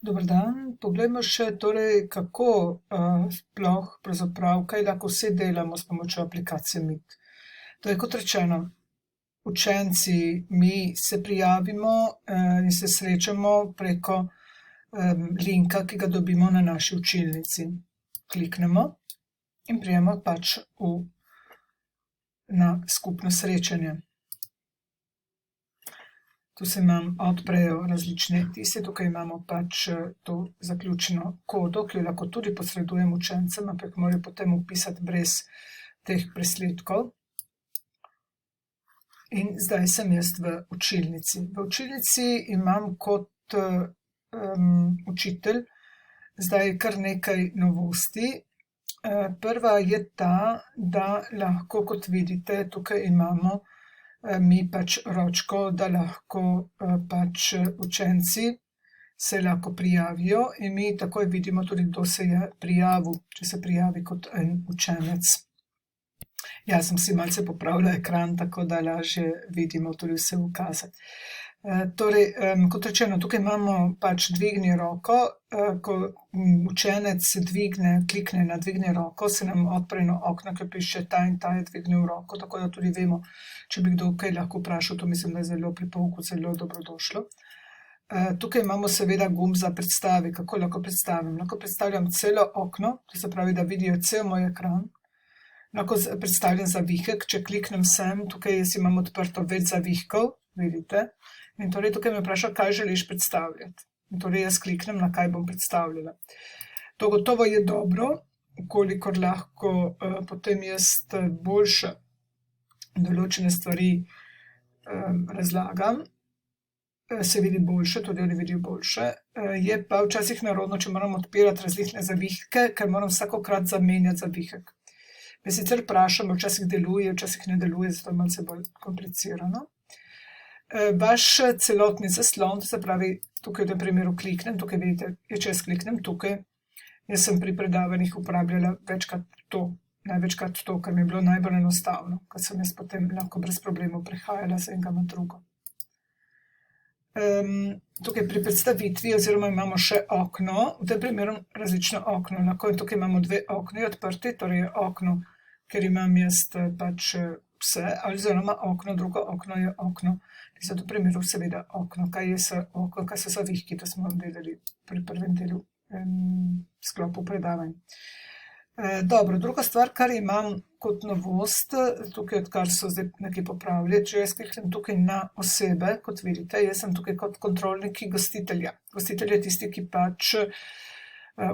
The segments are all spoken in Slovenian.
Dober dan, poglejmo še torej, kako sploh pravzaprav, kaj lahko vse delamo s pomočjo aplikacije Meet. Torej, kot rečeno, učenci, mi se prijavimo in se srečamo preko linka, ki ga dobimo na naši učilnici. Kliknemo in pridemo pač na skupno srečanje. Tu se nam odprejo različne tiste, tukaj imamo pač to zaključeno kodo, ki jo lahko tudi posredujem učencem, ampak morajo potem vpisati brez teh presledkov. In zdaj sem jaz v učilnici. V učilnici imam kot učitelj zdaj kar nekaj novosti. Prva je ta, da lahko, kot vidite, tukaj imamo mi pač ročko, da lahko pač učenci se lahko prijavijo in mi takoj vidimo tudi, kdo se je prijavil, če se prijavi kot en učenec. Jaz sem si malce popravila ekran, tako da lažje vidimo tudi vse ukaze. Torej, kot rečeno, tukaj imamo pač dvigni roko, ko učenec klikne na dvigni roko, se nam odpre eno okno, ki piše ta in ta je dvignil roko, tako da tudi vemo, če bi kdo kaj lahko vprašal, to mislim, da je zelo pri pouku zelo dobrodošlo. Tukaj imamo seveda gumb za predstavi, kako lahko predstavim. Lahko predstavljam celo okno, to se pravi, da vidijo cel moj ekran. Lahko predstavljam zavihek, če kliknem sem, tukaj jaz imam odprto več zavihkov, vidite. In torej tukaj me vpraša, kaj želiš predstavljati. In torej jaz kliknem, na kaj bom predstavljala. To gotovo je dobro, kolikor lahko potem jaz boljše določene stvari razlagam, se vidi boljše, tudi oni vidijo boljše. Je pa včasih nerodno, če moram odpirati različne zavihke, ker moram vsakokrat zamenjati zavihek. Me sicer vprašam, včasih deluje, včasih ne deluje, zato je malce bolj komplicirano. Vaš celotni zaslon, to se pravi, tukaj v tem primeru kliknem, tukaj vidite, če jaz kliknem tukaj, jaz sem pri predavanjih uporabljala največkrat to, kar mi je bilo najbolj enostavno, ker sem jaz potem lahko brez problemov prehajala z enega na drugo. Tukaj pri predstavitvi oziroma imamo še okno, v tem primeru različno okno, lahko tukaj imamo dve okni odprti, torej okno, ker imam jaz pač vse, oziroma okno, drugo okno je okno, ki so v primeru seveda okno, kaj so zavihki, to smo delali pri prvem delu sklopu predavanj. Dobro, druga stvar, kar imam kot novost, tukaj odkar so zdaj nekaj popravili, če jaz kliknem tukaj na osebe, kot vidite, jaz sem tukaj kot kontrolniki gostitelja. Gostitelj je tisti, ki pač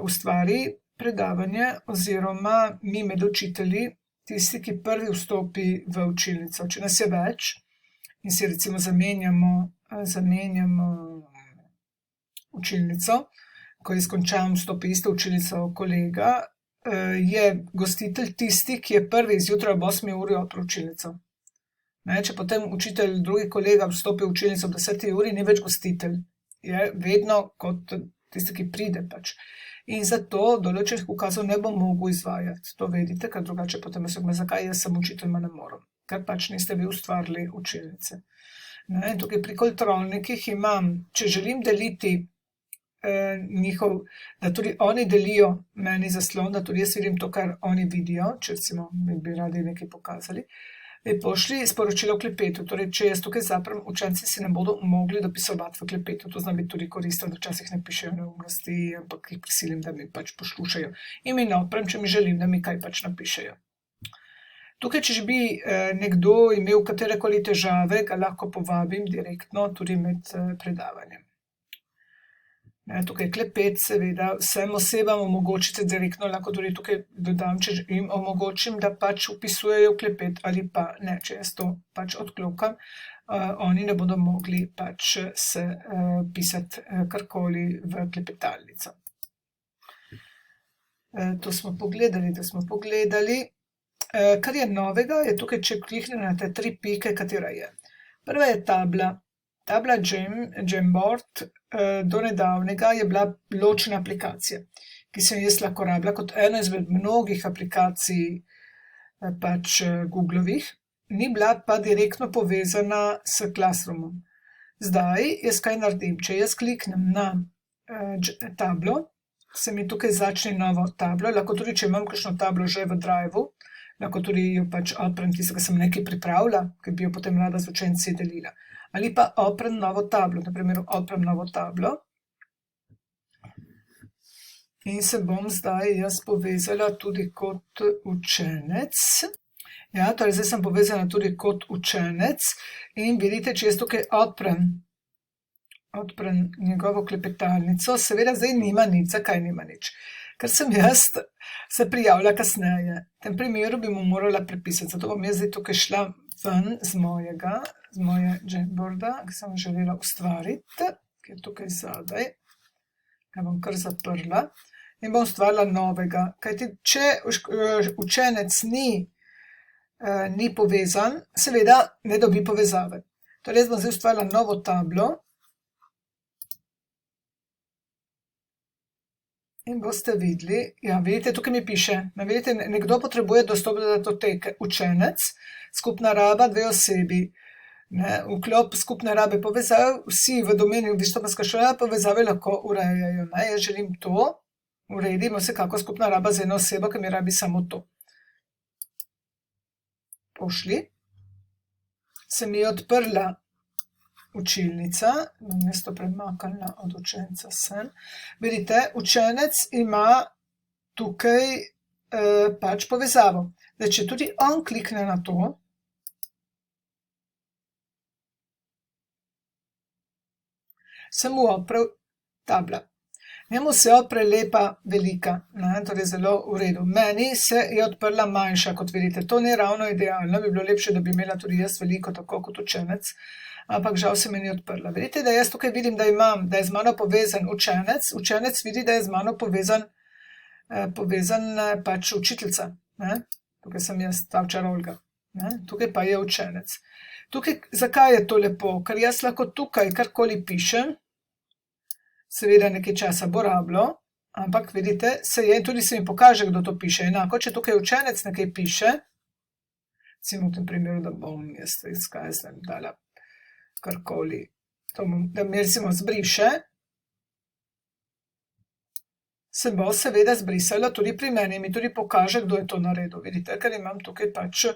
ustvari predavanje oziroma mi med učitelji, tisti, ki prvi vstopi v učilnico. Če nas je več in si recimo zamenjamo učilnico, ko jaz končam, vstopi isto učilnico kolega, je gostitelj tisti, ki je prvi zjutraj ob 8. uri odprl učilnico. Če potem učitelj, drugi kolega vstopi v učilnico ob 10. uri, ni več gostitelj. Je vedno kot tisti, ki pride pač. In zato določenih ukazov ne bom mogel izvajati. To vedite, ker drugače potem zakaj jaz sem učitelj, ma ne morem. Ker pač niste vi ustvarili učilnice. In tukaj pri kontrolnikih imam, če želim deliti da tudi oni delijo meni zaslon, da tudi jaz vidim to, kar oni vidijo, če recimo bi radi nekaj pokazali, pošli sporočilo v klepetu. Torej, če jaz tukaj zaprem, učenci si ne bodo mogli dopisovati v klepetu. To zna biti tudi koristno, da včasih ne pišejo neumnosti, ampak jih prisilim, da mi pač poslušajo. In mi odprem, če mi želim, da mi kaj pač napišejo. Tukaj, če bi nekdo imel katerekoli težave, ga lahko povabim direktno tudi med predavanjem. Tukaj je klepet, seveda, vsem osebam omogočite direktno, lahko tudi tukaj dodam, če jim omogočim, da pač vpisujejo klepet ali pa ne, če jaz to pač odklokam, oni ne bodo mogli pač se pisati karkoli v klepetalnico. To smo pogledali. Kar je novega, je tukaj, če kliknem na te 3 pike, katera je. Prva je tabla. Tabla Jamboard do nedavnega je bila ločena aplikacija, ki sem jaz lahko rabila kot eno izmed mnogih aplikacij pač Googlovih, ni bila pa direktno povezana s Classroomom. Zdaj jaz kaj naredim, če jaz kliknem na tablo, se mi tukaj začne novo tablo, lahko tudi, če imam kakšno tablo že v Driveu, lahko tudi jo pač odprem, tisto, ki sem nekaj pripravila, ki bi jo potem rada z učenci delila. Ali pa odprem novo tablo, na primer odprem novo tablo in se bom zdaj jaz povezala tudi kot učenec. Ja, torej zdaj sem povezana tudi kot učenec in vidite, če jaz tukaj odprem njegovo klepetalnico, seveda zdaj nima nič. Zakaj nima nič? Ker sem jaz se prijavila kasneje. V tem primeru bi mu morala prepisati, zato bom jaz zdaj tukaj šla ven z moje Jamboarda, ki sem želela ustvariti, ki je tukaj zadaj. Ga bom kar zaprla in bom ustvarila novega. Kajti, če učenec ni povezan, seveda ne dobi povezave. Torej, jaz bom zdaj ustvarila novo tablo in boste videli, ja, vidite, tukaj mi piše, vidite, nekdo potrebuje dostop do datoteke, učenec, skupna raba, 2 osebi, vklop skupne rabe povezav, vsi v domeni vištopanska šola povezave lahko urejajo. Jaz želim to, uredim vsekako skupna raba za eno osebo, ki mi rabi samo to. Pošli. Se mi je odprla učilnica, bom jaz to premaknila od učenca sem. Vidite, učenec ima tukaj pač povezavo. Zdaj, če tudi on klikne na to, se mu odpre tabla. Njemu se odpre lepa, velika, torej zelo v redu. Meni se je odprla manjša, kot vidite. To ni ravno idealno, bi bilo lepše, da bi imela tudi jaz veliko, tako kot učenec, ampak žal se mi ni odprla. Vidite, da jaz tukaj vidim, da je z mano povezan učenec, učenec vidi, da je z mano povezan pač učiteljica. Tukaj sem jaz, Tavčar Olga. Tukaj pa je učenec. Tukaj, zakaj je to lepo? Ker jaz lahko tukaj karkoli pišem, seveda nekaj časa bo rabilo, ampak vidite, tudi se mi pokaže, kdo to piše. Enako, če tukaj učenec nekaj piše, recimo v tem primeru, da bom jaz dala karkoli, da mi recimo zbriše, se bo seveda zbrisalo tudi pri meni, mi tudi pokaže, kdo je to naredil. Vidite, ker imam tukaj pač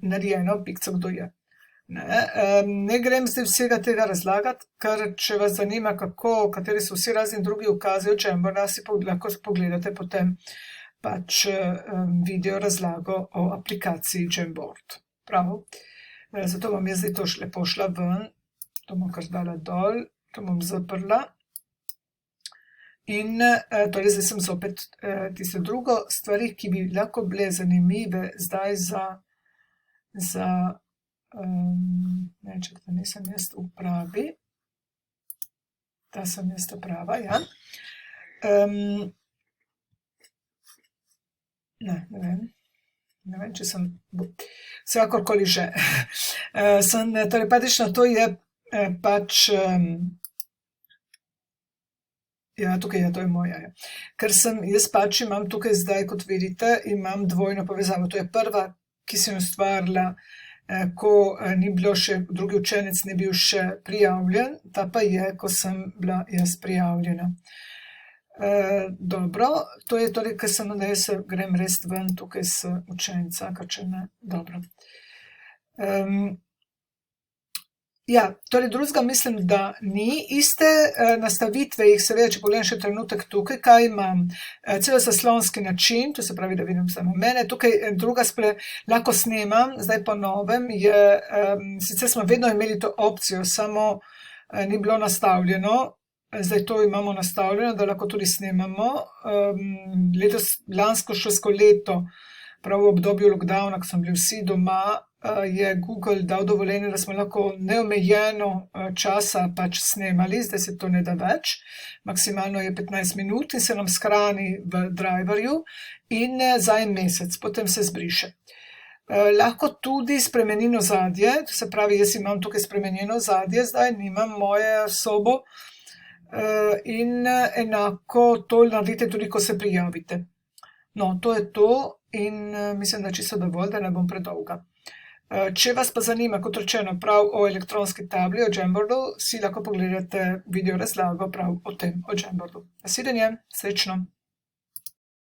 narejeno pikco, kdo je. Ne grem zdaj vsega tega razlagati, ker če vas zanima, kateri so vsi razni drugi ukazi v Jamboarda, si lahko pogledate potem pač video razlago o aplikaciji Jamboard. Prav. Zato bom jaz zdaj to lepo šla ven, to bom kar dala dol, to bom zaprla. In torej zdaj sem zopet tisto drugo stvari, ki bi lahko bile zanimive zdaj za neček, da nisem jaz v pravi, da sem jaz ta prava, ja. Ne vem, če sem, vsakorkoli že. Telepatično, to je pač, ja, tukaj je, to je moja. Ker jaz pač imam tukaj zdaj, kot vidite, imam dvojno povezavo. To je prva, ki sem ustvarila, ko ni bilo še, drugi učenec ni bil še prijavljen, ta pa je, ko sem bila jaz prijavljena. Dobro, to je torej, ker sem, da jaz grem res ven tukaj s učenca, ker če ne, dobro. Ja, torej drugega mislim, da ni iste nastavitve, jih seveda, če pogledam še trenutek tukaj, kaj imam, celozaslonski način, to se pravi, da vidim samo mene, tukaj druga lahko snemam, zdaj po novem je, sicer smo vedno imeli to opcijo, samo ni bilo nastavljeno, zdaj to imamo nastavljeno, da lahko tudi snemamo, lansko šolsko leto, prav v obdobju lockdowna, ko smo bili vsi doma, je Google dal dovoljenje, da smo lahko neomejeno časa pač snemali, zdaj se to ne da več, maksimalno je 15 minut in se nam shrani v Driverju in za en mesec, potem se zbriše. Lahko tudi spremenim ozadje, to se pravi, jaz imam tukaj spremenjeno ozadje, zdaj nimam moje sobo in enako to naredite tudi, ko se prijavite. No, to je to in mislim, da čisto dovolj, da ne bom predolga. Če vas pa zanima, kot rečeno, prav o elektronski tabli, o Jamboardu, si lahko pogledate video razlago prav o tem, o Jamboardu. Nasvidenje, srečno!